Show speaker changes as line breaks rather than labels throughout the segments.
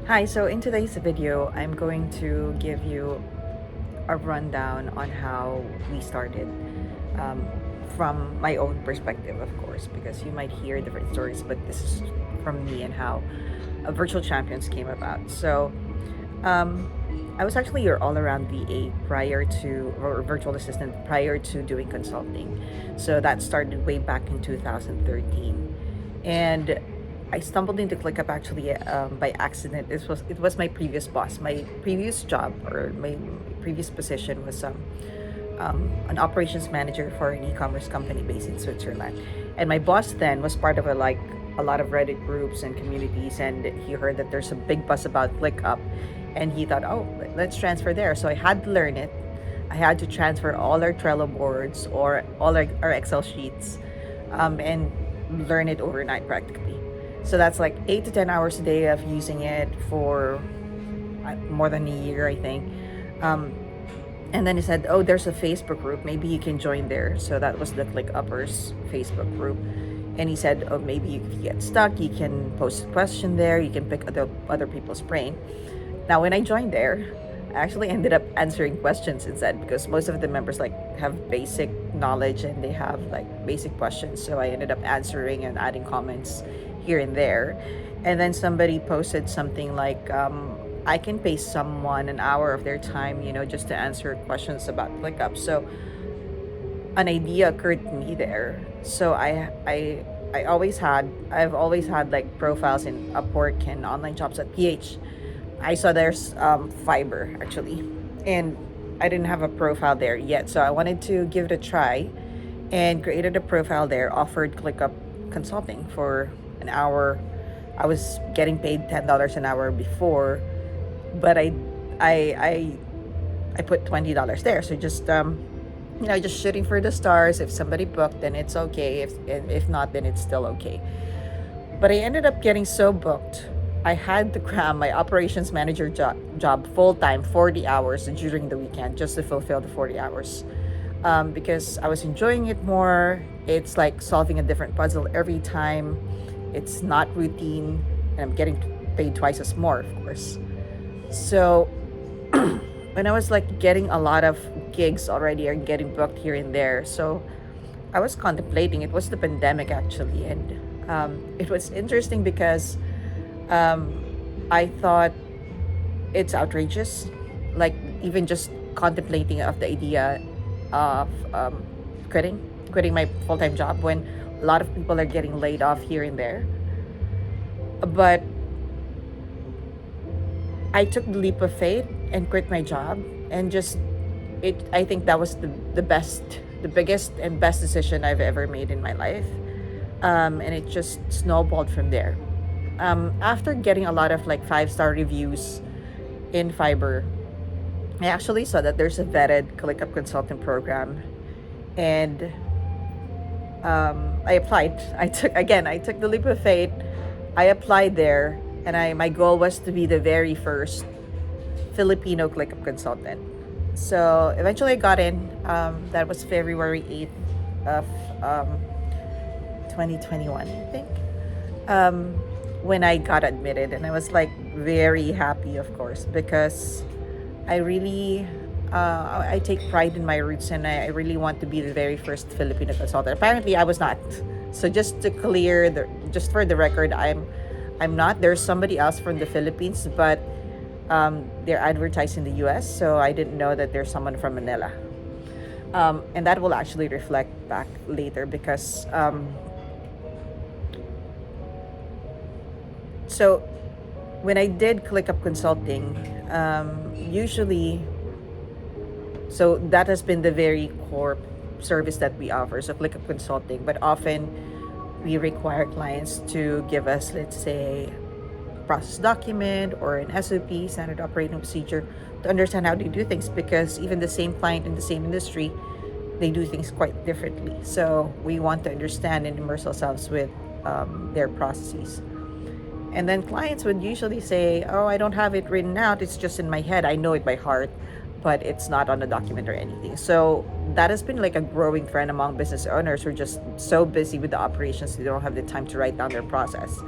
Hi, so in today's video, I'm going to give you a rundown on how we started um, from my own perspective, of course, because you might hear different stories, but this is from me and how Virtual Champions came about. Um, I was actually your all around VA prior to, or virtual assistant prior to doing consulting. So that started way back in 2013. And I stumbled into ClickUp actually by accident. It was my previous boss. My previous job or my previous position was an operations manager for an e-commerce company based in Switzerland. And my boss then was part of a lot of Reddit groups and communities, and he heard that there's a big buzz about ClickUp, and he thought, oh, let's transfer there. So I had to learn it. I had to transfer all our Trello boards or all our Excel sheets, and learn it overnight practically. So that's like 8 to 10 hours a day of using it for more than a year, I think. Um, and then he said, "Oh, there's a Facebook group. Maybe you can join there." So that was the Click Uppers Facebook group. And he said, "Oh, maybe if you get stuck, you can post a question there. You can pick other people's brain." Now, when I joined there, I actually ended up answering questions instead because most of the members like have basic knowledge and they have like basic questions. So I ended up answering and adding comments here and there. And then somebody posted something like, I can pay someone an hour of their time, just to answer questions about ClickUp. So an idea occurred to me there. So I've always had like profiles in Upwork and online jobs at PH. I saw there's Fiverr actually, and I didn't have a profile there yet, so I wanted to give it a try, and created a profile there. Offered ClickUp consulting for an hour. I was getting paid $10 an hour before, but I I I put $20 there. So just just shooting for the stars. If somebody booked, then it's okay. If not, then it's still okay. But I ended up getting so booked. I had to cram my operations manager job full time, 40 hours during the weekend just to fulfill the 40 hours. Because I was enjoying it more. It's like solving a different puzzle every time. It's not routine, and I'm getting paid twice as more, of course. So when I was like getting a lot of gigs already or getting booked here and there, so I was contemplating. It was the pandemic actually, and it was interesting because um, I thought it's outrageous, like even just contemplating of the idea of quitting my full time job when a lot of people are getting laid off here and there. But I took the leap of faith and quit my job and just it. I think that was the biggest and best decision I've ever made in my life, and it just snowballed from there. After getting a lot of like 5-star reviews in Fiverr, I actually saw that there's a vetted ClickUp consultant program, and I applied. I took the leap of faith. I applied there, and my goal was to be the very first Filipino ClickUp consultant. So eventually I got in. That was February 8th of um, 2021, I think. Um, when I got admitted, and I was like very happy, of course, because I really I take pride in my roots, and I really want to be the very first Filipino consultant. Apparently, I was not. So just for the record, I'm not. There's somebody else from the Philippines, but they're advertised in the U.S. So I didn't know that there's someone from Manila, and that will actually reflect back later because so when I did ClickUp consulting, usually, so that has been the very core service that we offer. So ClickUp consulting, but often we require clients to give us, let's say, process document or an SOP, standard operating procedure, to understand how they do things because even the same client in the same industry, they do things quite differently. So we want to understand and immerse ourselves with their processes. And then clients would usually say, "Oh, I don't have it written out. It's just in my head. I know it by heart, but it's not on a document or anything." So that has been like a growing trend among business owners who are just so busy with the operations they don't have the time to write down their process.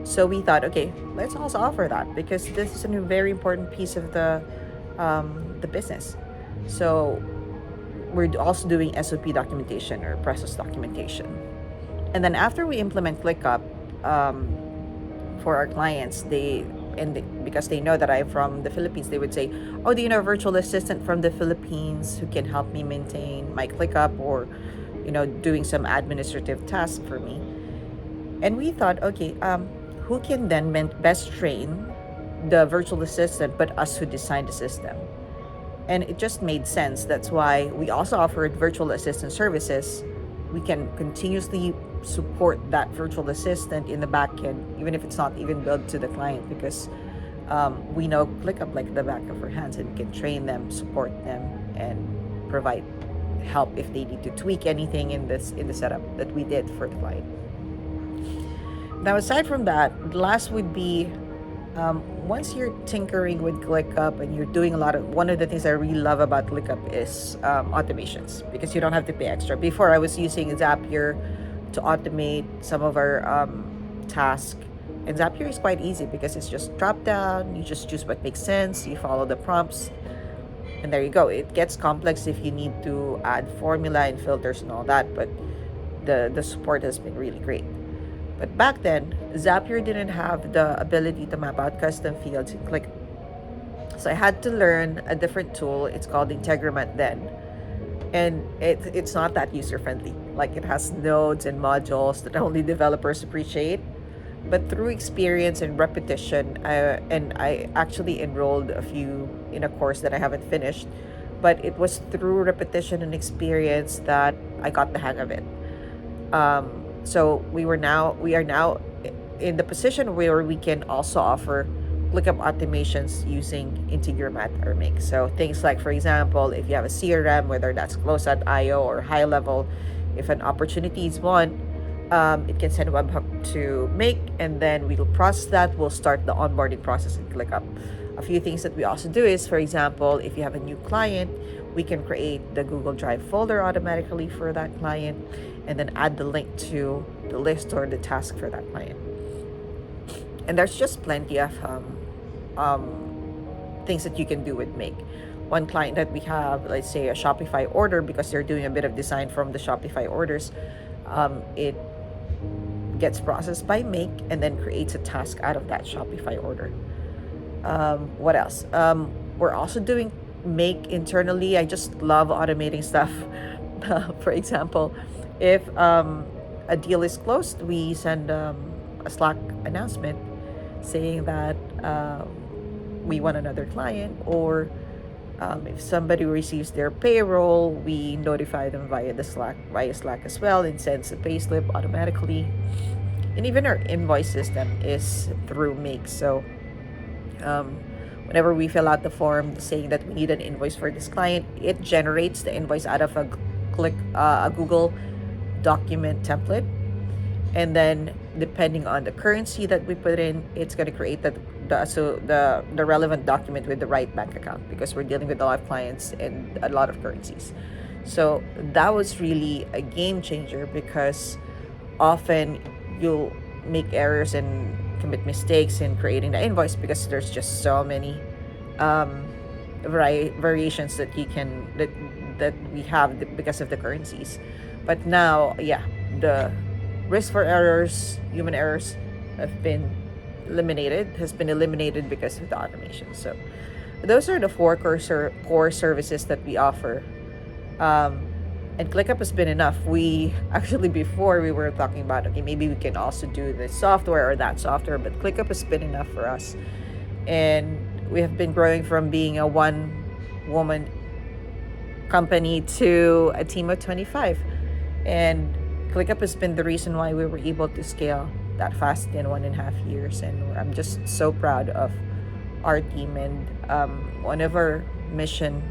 So we thought, okay, let's also offer that because this is a very important piece of the business. So we're also doing SOP documentation or process documentation. And then after we implement ClickUp, for our clients, because they know that I'm from the Philippines, they would say, "Oh, do you know a virtual assistant from the Philippines who can help me maintain my ClickUp or, doing some administrative tasks for me?" And we thought, okay, who can then best train the virtual assistant, but us who designed the system? And it just made sense. That's why we also offered virtual assistant services. We can continuously support that virtual assistant in the back end, even if it's not even billed to the client, because we know ClickUp like the back of our hands, and we can train them, support them, and provide help if they need to tweak anything in the setup that we did for the client. Now, aside from that, the last would be once you're tinkering with ClickUp and you're doing one of the things I really love about ClickUp is automations, because you don't have to pay extra. Before, I was using Zapier to automate some of our tasks. And Zapier is quite easy because it's just drop down, you just choose what makes sense, you follow the prompts, and there you go. It gets complex if you need to add formula and filters and all that, but the support has been really great. But back then, Zapier didn't have the ability to map out custom fields in Click. So I had to learn a different tool. It's called Integromat then. And it's not that user-friendly. Like, it has nodes and modules that only developers appreciate. But through experience and repetition, I actually enrolled a few in a course that I haven't finished. But it was through repetition and experience that I got the hang of it. So we are now in the position where we can also offer ClickUp automations using Integromat or Make. So things like, for example, if you have a CRM, whether that's Close.io or High Level, if an opportunity is won, it can send a webhook to Make, and then we'll process that. We'll start the onboarding process in ClickUp. A few things that we also do is, for example, if you have a new client, we can create the Google Drive folder automatically for that client, and then add the link to the list or the task for that client. And there's just plenty of things that you can do with Make. One client that we have, let's say a Shopify order, because they're doing a bit of design from the Shopify orders, it gets processed by Make and then creates a task out of that Shopify order. What else? We're also doing Make internally. I just love automating stuff. For example, if a deal is closed, we send a Slack announcement saying that we want another client, or if somebody receives their payroll, we notify them via Slack as well, and sends a payslip automatically. And even our invoice system is through Make. So whenever we fill out the form saying that we need an invoice for this client, it generates the invoice out of a Google document template, and then depending on the currency that we put in, it's going to create the relevant document with the right bank account, because we're dealing with a lot of clients and a lot of currencies. So that was really a game changer, because often you'll make errors and commit mistakes in creating the invoice because there's just so many variations that we have because of the currencies. But now, the risk for errors, human errors, has been eliminated because of the automation. So those are the four core services that we offer. And ClickUp has been enough. We actually, before, we were talking about, okay, maybe we can also do this software or that software, but ClickUp has been enough for us. And we have been growing from being a one-woman company to a team of 25. And ClickUp has been the reason why we were able to scale that fast in 1.5 years. And I'm just so proud of our team. And one of our mission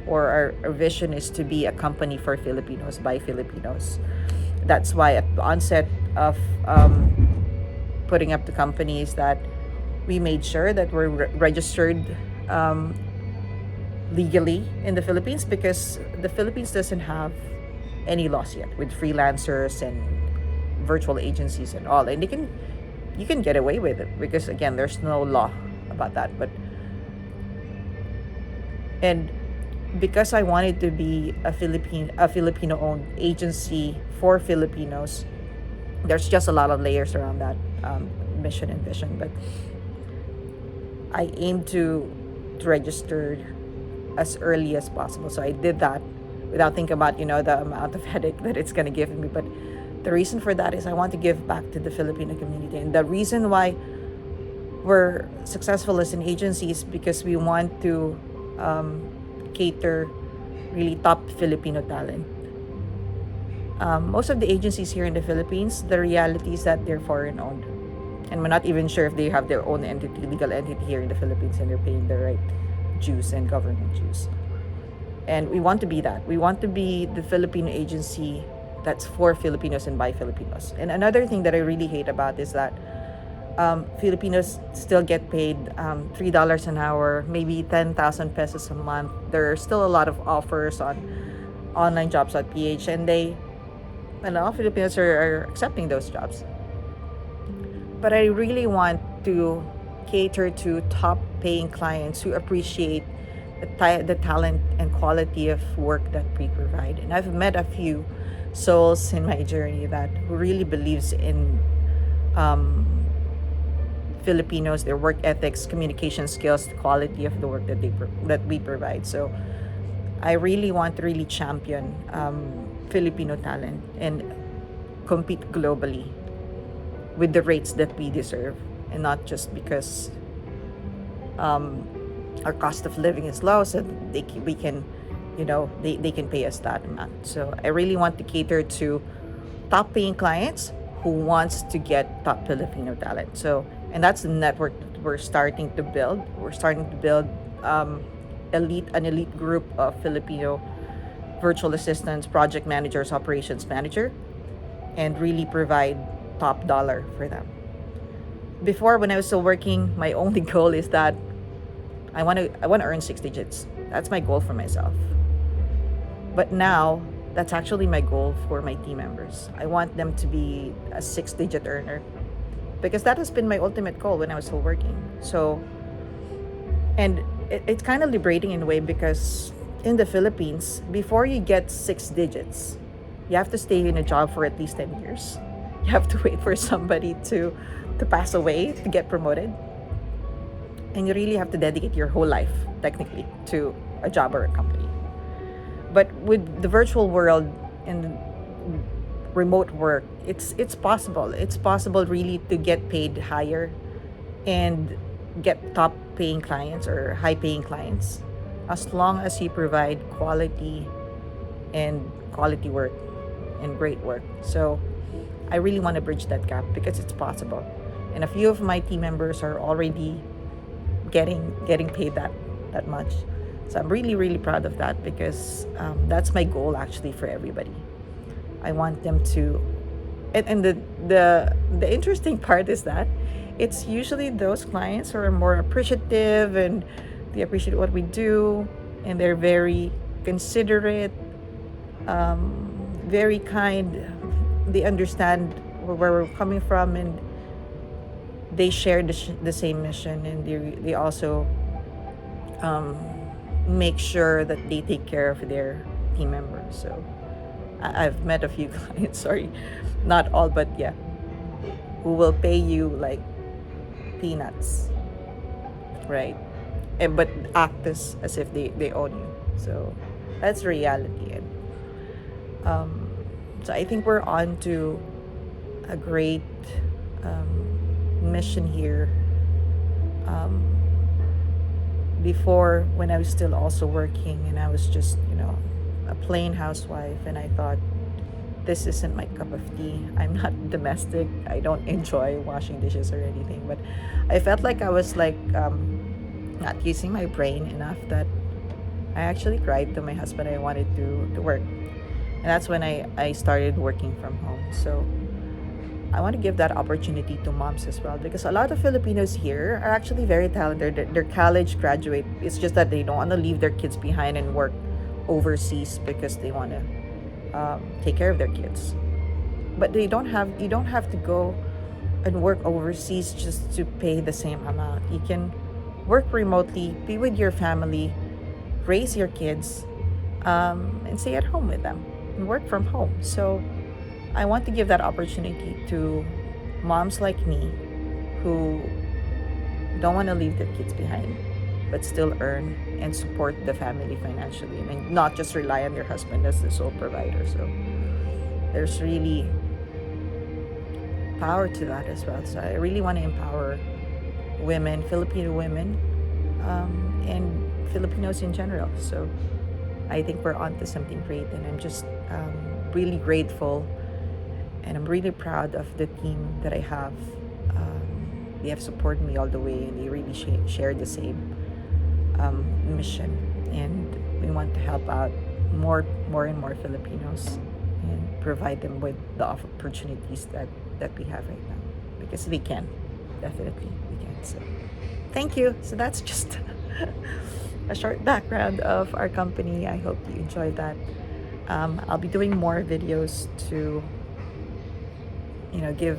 or our vision is to be a company for Filipinos by Filipinos. That's why at the onset of putting up the company is that we made sure that we're registered legally in the Philippines, because the Philippines doesn't have any laws yet with freelancers and virtual agencies and all. And they can you can get away with it because again, there's no law about that. But and because I wanted to be a Filipino owned agency for Filipinos, there's just a lot of layers around that mission and vision. But I aim to register as early as possible. So I did that without thinking about the amount of headache that it's gonna give me. But the reason for that is I want to give back to the Filipino community, and the reason why we're successful as an agency is because we want to cater really top Filipino talent. Most of the agencies here in the Philippines, the reality is that they're foreign owned. And we're not even sure if they have their own entity, legal entity here in the Philippines, and they're paying the right dues and government dues. And we want to be that. We want to be the Filipino agency that's for Filipinos and by Filipinos. And another thing that I really hate about is that Filipinos still get paid $3 an hour, maybe 10,000 pesos a month. There are still a lot of offers on online jobs.ph, and a lot of Filipinos are accepting those jobs. But I really want to cater to top paying clients who appreciate the talent and quality of work that we provide. And I've met a few souls in my journey that who really believes in Filipinos, their work ethics, communication skills, the quality of the work that we provide. So I really want to really champion Filipino talent and compete globally with the rates that we deserve, and not just because our cost of living is low, so they can pay us that amount. So I really want to cater to top paying clients who wants to get top Filipino talent. So, and that's the network that we're starting to build. We're starting to build an elite group of Filipino virtual assistants, project managers, operations manager, and really provide top dollar for them. Before, when I was still working, my only goal is that I want to earn 6 digits. That's my goal for myself. But now, that's actually my goal for my team members. I want them to be a 6-digit earner, because that has been my ultimate goal when I was still working. So, and it's kind of liberating in a way, because in the Philippines, before you get 6 digits, you have to stay in a job for at least 10 years. You have to wait for somebody to pass away to get promoted. And you really have to dedicate your whole life, technically, to a job or a company. But with the virtual world and remote work, it's possible. It's possible really to get paid higher and get top paying clients or high paying clients, as long as you provide quality work and great work. So I really want to bridge that gap, because it's possible. And a few of my team members are already getting paid that much. So I'm really, really proud of that, because that's my goal actually for everybody. I want them to, and the interesting part is that it's usually those clients who are more appreciative, and they appreciate what we do, and they're very considerate, very kind. They understand where we're coming from, and they share the same mission, and they also make sure that they take care of their team members. So I've met a few clients, sorry, not all, but yeah, who will pay you like peanuts, right? But act as if they own you. So that's reality. And so I think we're on to a great mission here. Before, when I was still also working, and I was just a plain housewife, and I thought, this isn't my cup of tea. I'm not domestic. I don't enjoy washing dishes or anything. But I felt like I was like not using my brain enough, that I actually cried to my husband. I wanted to work, and that's when I started working from home. So I want to give that opportunity to moms as well, because a lot of Filipinos here are actually very talented. They're college graduate. It's just that they don't want to leave their kids behind and work overseas, because they want to take care of their kids. But you don't have to go and work overseas just to pay the same amount. You can work remotely, be with your family, raise your kids, and stay at home with them and work from home. So I want to give that opportunity to moms like me who don't want to leave their kids behind but still earn and support the family financially and not just rely on their husband as the sole provider. So there's really power to that as well. So I really want to empower women, Filipino women, and Filipinos in general. So I think we're onto something great, and I'm just really grateful, and I'm really proud of the team that I have. They have supported me all the way, and they really share the same mission. And we want to help out more and more Filipinos and provide them with the opportunities that we have right now, because we can, definitely we can. So thank you. So that's just a short background of our company. I hope you enjoyed that. I'll be doing more videos to give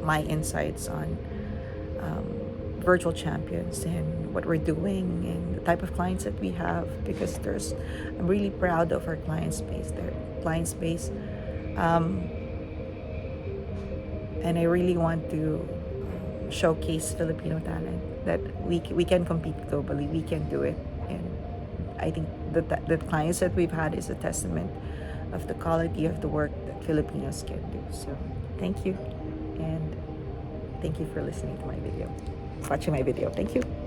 my insights on virtual champions and what we're doing and the type of clients that we have, because I'm really proud of our client base, and I really want to showcase Filipino talent, that we can compete globally, we can do it. And I think the clients that we've had is a testament of the quality of the work that Filipinos can do. So thank you, and thank you for listening to my video, watching my video. Thank you.